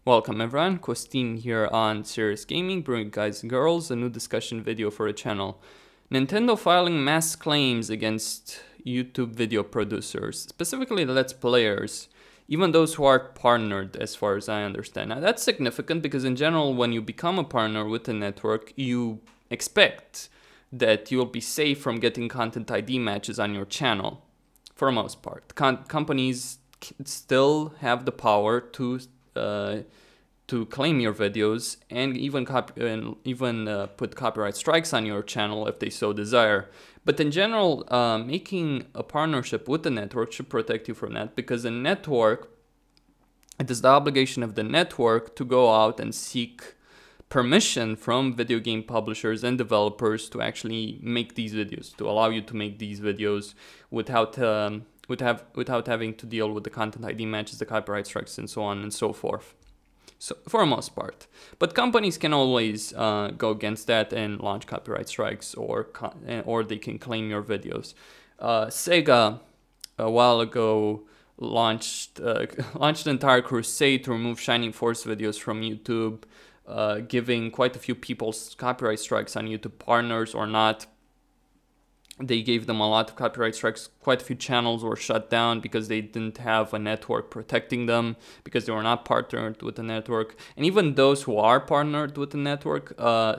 Welcome everyone, Costin here on Serious Gaming, bringing guys and girls a new discussion video for the channel. Nintendo filing mass claims against YouTube video producers, specifically Let's Players, even those who are partnered as far as I understand. Now that's significant because in general when you become a partner with a network, you expect that you'll be safe from getting content ID matches on your channel, for the most part. Companies still have the power to claim your videos and even put copyright strikes on your channel if they so desire. But in general, making a partnership with the network should protect you from that, because the network, it is the obligation of the network to go out and seek permission from video game publishers and developers to actually make these videos, to allow you to make these videos without having to deal with the content ID matches, the copyright strikes, and so on and so forth. So for the most part, but companies can always go against that and launch copyright strikes, or they can claim your videos. Sega a while ago launched an entire crusade to remove Shining Force videos from YouTube, giving quite a few people copyright strikes on YouTube, partners or not. They gave them a lot of copyright strikes. Quite a few channels were shut down because they didn't have a network protecting them, because they were not partnered with the network. And even those who are partnered with the network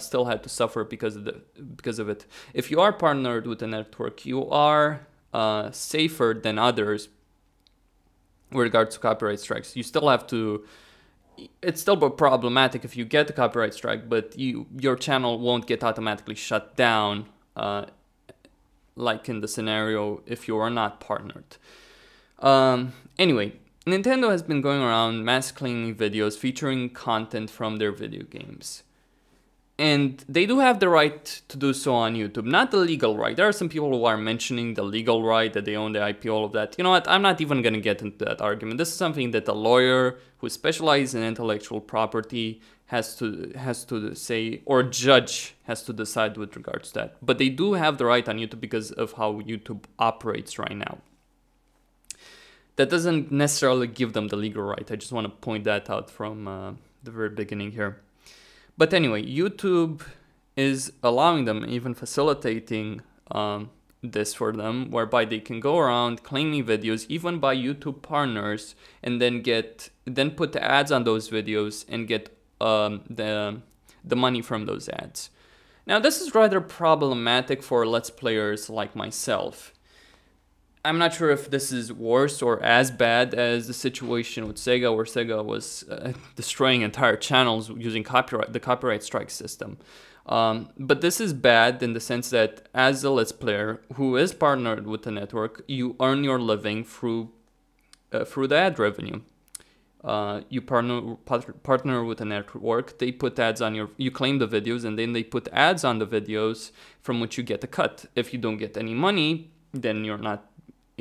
still had to suffer because of it. If you are partnered with the network, you are safer than others with regards to copyright strikes. You still have to... It's still problematic if you get a copyright strike, but your channel won't get automatically shut down, like in the scenario if you are not partnered. Anyway, Nintendo has been going around mass claiming videos featuring content from their video games. And they do have the right to do so on YouTube, not the legal right. There are some people who are mentioning the legal right, that they own the IP, all of that. You know what, I'm not even going to get into that argument. This is something that a lawyer who specializes in intellectual property has to say, or a judge has to decide with regards to that. But they do have the right on YouTube because of how YouTube operates right now. That doesn't necessarily give them the legal right. I just want to point that out from the very beginning here. But anyway, YouTube is allowing them, even facilitating this for them, whereby they can go around claiming videos, even by YouTube partners, and then put the ads on those videos and get the money from those ads. Now, this is rather problematic for Let's Players like myself. I'm not sure if this is worse or as bad as the situation with Sega, where Sega was destroying entire channels using the copyright strike system. But this is bad in the sense that as a Let's Player who is partnered with the network, you earn your living through the ad revenue. You partner with a network, they put ads on you claim the videos, and then they put ads on the videos from which you get a cut. If you don't get any money, then you're not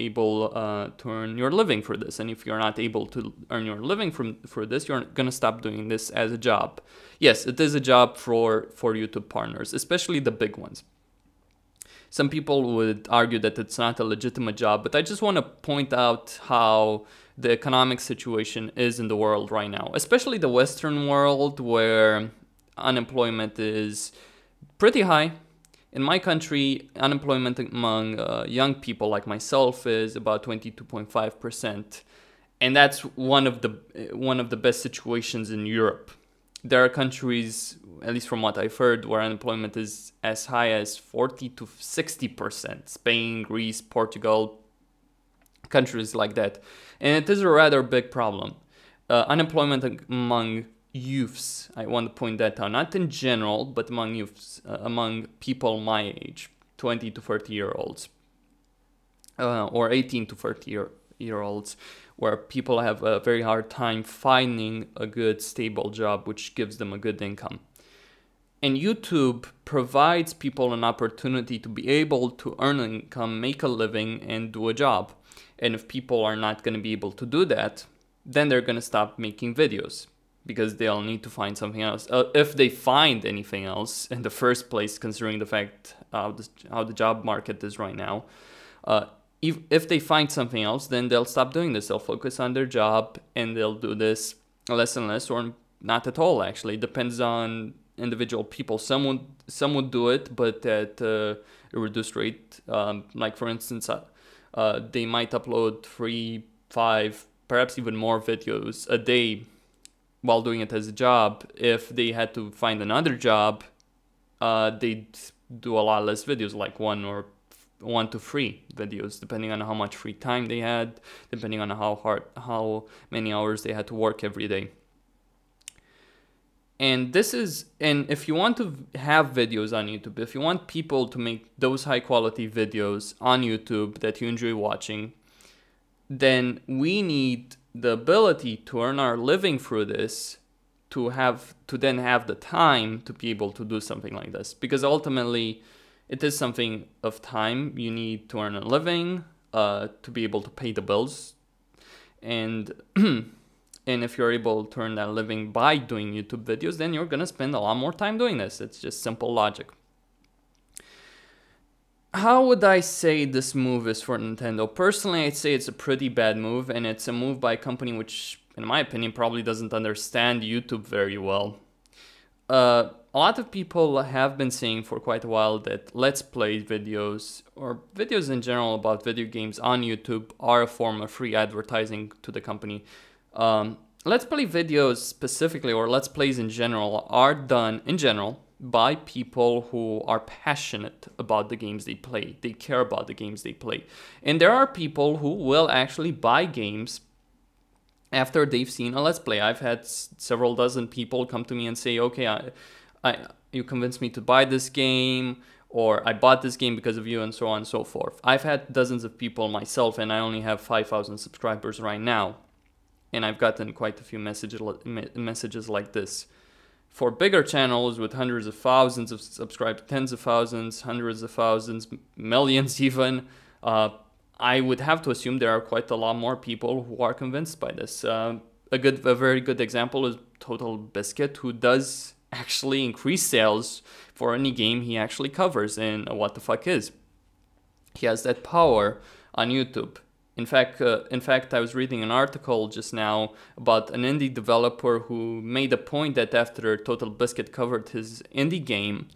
able to earn your living for this. And if you're not able to earn your living for this, you're gonna stop doing this as a job. Yes, it is a job for YouTube partners, especially the big ones. Some people would argue that it's not a legitimate job, but I just want to point out how the economic situation is in the world right now, especially the Western world, where unemployment is pretty high. In my country, unemployment among young people like myself is about 22.5%, and that's one of the best situations in Europe. There are countries, at least from what I've heard, where unemployment is as high as 40 to 60%. Spain, Greece, Portugal, countries like that. And it is a rather big problem. Unemployment among youths, I want to point that out, not in general, but among youths, among people my age, 20 to 30 year olds, or 18 to 30 year olds, where people have a very hard time finding a good stable job which gives them a good income. And YouTube provides people an opportunity to be able to earn an income, make a living, and do a job. And if people are not going to be able to do that, then they're going to stop making videos, because they'll need to find something else. If they find anything else in the first place, considering the fact how the job market is right now, if they find something else, then they'll stop doing this. They'll focus on their job, and they'll do this less and less, or not at all. Actually, it depends on individual people. Some would do it, but at a reduced rate. Like for instance, they might upload 3, 5, perhaps even more videos a day while doing it as a job. If they had to find another job, they'd do a lot less videos, like 1 to 3 videos, depending on how much free time they had, depending on how many hours they had to work every day. And if you want to have videos on YouTube, if you want people to make those high quality videos on YouTube that you enjoy watching, then we need the ability to earn our living through this, to then have the time to be able to do something like this. Because ultimately, it is something of time. You need to earn a living, to be able to pay the bills. And and if you're able to earn that living by doing YouTube videos, then you're going to spend a lot more time doing this. It's just simple logic. How would I say this move is for Nintendo? Personally, I'd say it's a pretty bad move, and it's a move by a company which, in my opinion, probably doesn't understand YouTube very well. A lot of people have been saying for quite a while that Let's Play videos, or videos in general about video games on YouTube, are a form of free advertising to the company. Let's Play videos specifically, or Let's Plays in general, are done in general by people who are passionate about the games they play. They care about the games they play. And there are people who will actually buy games after they've seen a Let's Play. I've had several dozen people come to me and say, okay, you convinced me to buy this game, or I bought this game because of you, and so on and so forth. I've had dozens of people myself, and I only have 5,000 subscribers right now. And I've gotten quite a few messages like this. For bigger channels with hundreds of thousands of subscribers, tens of thousands, hundreds of thousands, millions even, I would have to assume there are quite a lot more people who are convinced by this. A very good example is Total Biscuit, who does actually increase sales for any game he actually covers in What the Fuck Is. He has that power on YouTube. In fact, I was reading an article just now about an indie developer who made a point that after Total Biscuit covered his indie game,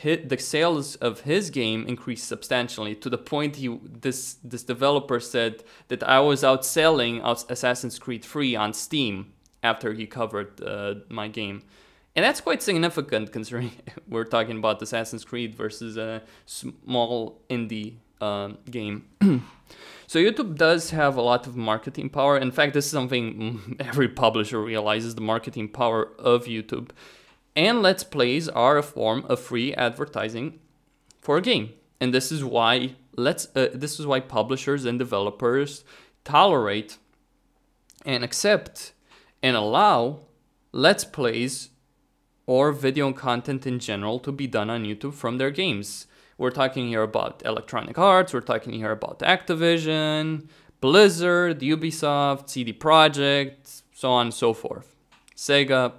the sales of his game increased substantially, to the point this developer said that I was outselling Assassin's Creed 3 on Steam after he covered my game. And that's quite significant, considering we're talking about Assassin's Creed versus a small indie game. So YouTube does have a lot of marketing power. In fact, this is something every publisher realizes, the marketing power of YouTube. And Let's Plays are a form of free advertising for a game. And this is why publishers and developers tolerate and accept and allow Let's Plays or video content in general to be done on YouTube from their games. We're talking here about Electronic Arts, we're talking here about Activision, Blizzard, Ubisoft, CD Projekt, so on and so forth. Sega,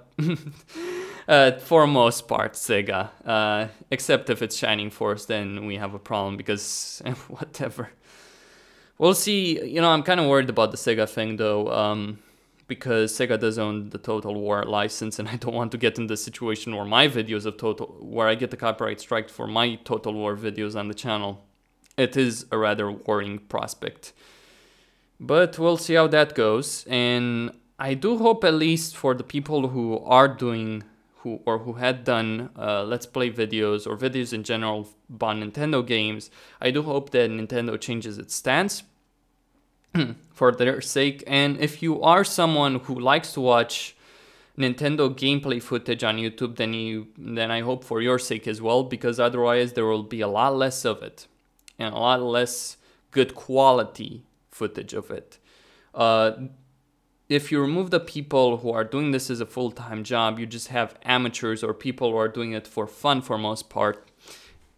for most part, Sega. Except if it's Shining Force, then we have a problem, because whatever. We'll see. You know, I'm kind of worried about the Sega thing, though, because Sega does own the Total War license, and I don't want to get in the situation where where I get the copyright strike for my Total War videos on the channel. It is a rather worrying prospect. But we'll see how that goes, and I do hope, at least for the people who are doing, who had done Let's Play videos or videos in general about Nintendo games, I do hope that Nintendo changes its stance for their sake. And if you are someone who likes to watch Nintendo gameplay footage on YouTube, then I hope for your sake as well, because otherwise there will be a lot less of it and a lot less good quality footage of it. If you remove the people who are doing this as a full-time job, you just have amateurs or people who are doing it for fun for most part,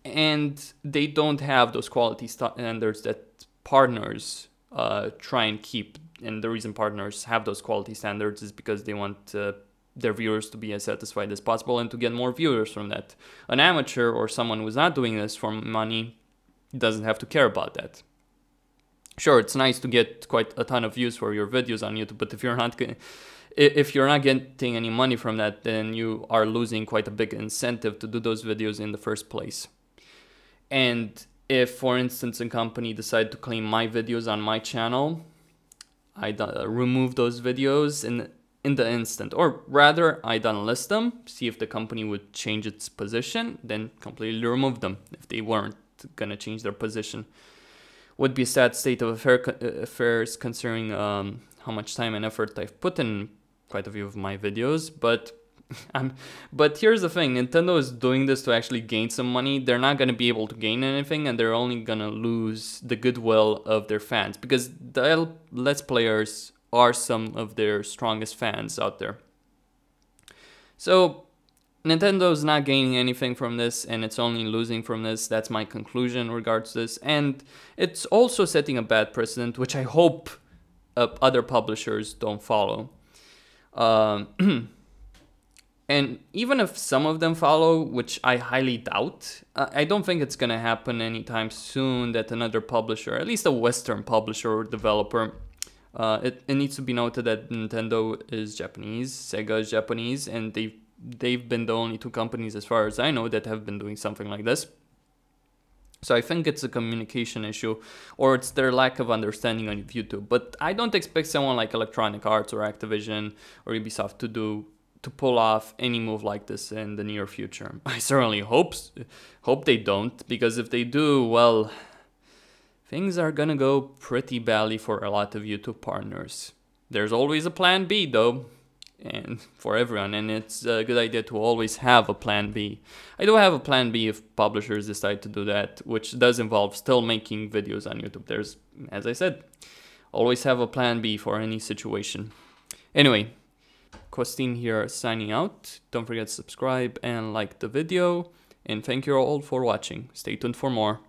and they don't have those quality standards that partners try and keep. And the reason partners have those quality standards is because they want their viewers to be as satisfied as possible and to get more viewers from that. An amateur or someone who's not doing this for money doesn't have to care about that. Sure, it's nice to get quite a ton of views for your videos on YouTube, but if you're not if you're not getting any money from that, then you are losing quite a big incentive to do those videos in the first place. And if, for instance, a company decide to claim my videos on my channel, I remove those videos in the instant, or rather I don't list them, see if the company would change its position, then completely remove them if they weren't gonna change their position. Would be a sad state of affairs considering how much time and effort I've put in quite a few of my videos, but but here's the thing, Nintendo is doing this to actually gain some money. They're not going to be able to gain anything, and they're only going to lose the goodwill of their fans, because the Let's Players are some of their strongest fans out there. So Nintendo's not gaining anything from this, and it's only losing from this. That's my conclusion in regards to this, and it's also setting a bad precedent, which I hope other publishers don't follow. And even if some of them follow, which I highly doubt, I don't think it's going to happen anytime soon that another publisher, at least a Western publisher or developer, it needs to be noted that Nintendo is Japanese, Sega is Japanese, and they've been the only two companies, as far as I know, that have been doing something like this. So I think it's a communication issue, or it's their lack of understanding on YouTube. But I don't expect someone like Electronic Arts or Activision or Ubisoft to pull off any move like this in the near future. I certainly hope they don't, because if they do, well, things are gonna go pretty badly for a lot of YouTube partners. There's always a plan B though, and for everyone, and it's a good idea to always have a plan B. I do have a plan B if publishers decide to do that, which does involve still making videos on YouTube. There's, as I said, always have a plan B for any situation. Anyway, Costin here signing out. Don't forget to subscribe and like the video, and thank you all for watching. Stay tuned for more.